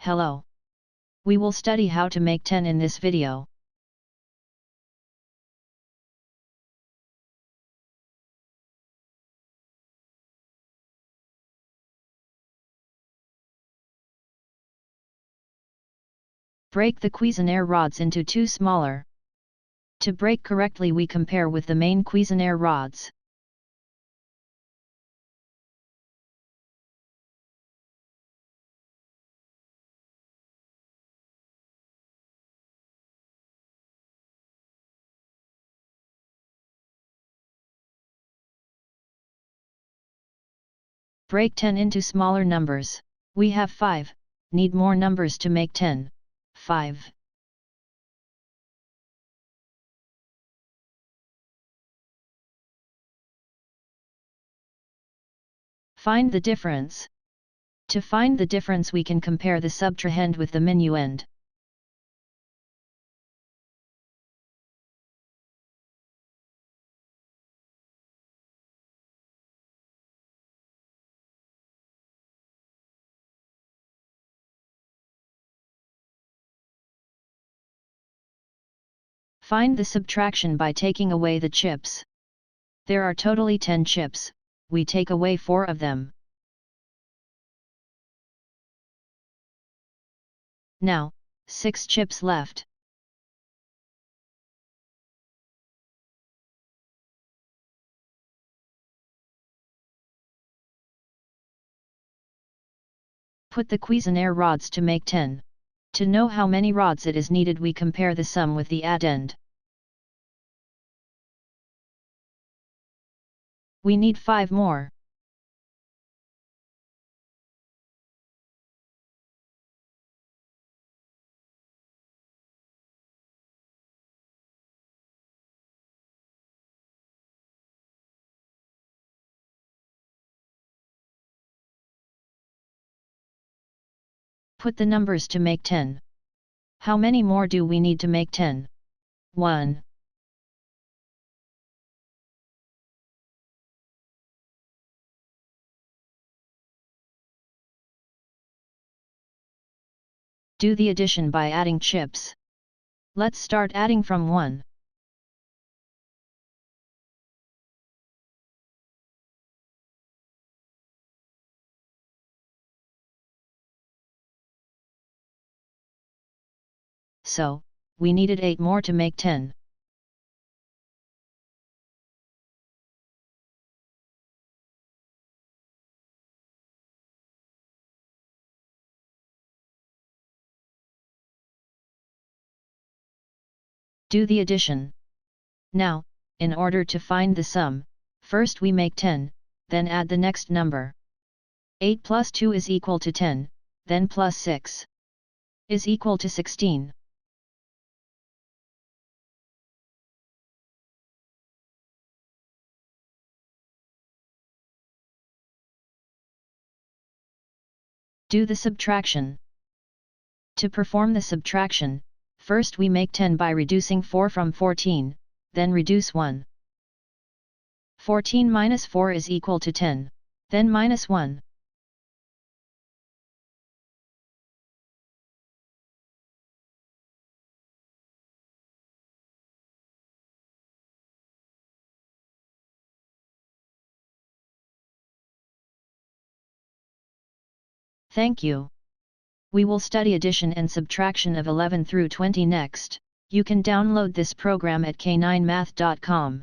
Hello. We will study how to make 10 in this video. Break the Cuisenaire rods into two smaller. To break correctly, we compare with the main Cuisenaire rods. Break 10 into smaller numbers. We have 5, need more numbers to make 10. 5. Find the difference. To find the difference, we can compare the subtrahend with the minuend. Find the subtraction by taking away the chips. There are totally 10 chips, we take away 4 of them. Now, 6 chips left. Put the Cuisenaire rods to make 10. To know how many rods it is needed, we compare the sum with the addend. We need 5 more. Put the numbers to make 10. How many more do we need to make 10? 1. Do the addition by adding chips. Let's start adding from 1. So, we needed 8 more to make 10. Do the addition. Now, in order to find the sum, first we make 10, then add the next number. 8 plus 2 is equal to 10, then plus 6 is equal to 16. Do the subtraction. To perform the subtraction, first we make 10 by reducing 4 from 14, then reduce 1. 14 minus 4 is equal to 10, then minus 1. Thank you. We will study addition and subtraction of 11 through 20 next. You can download this program at k9math.com.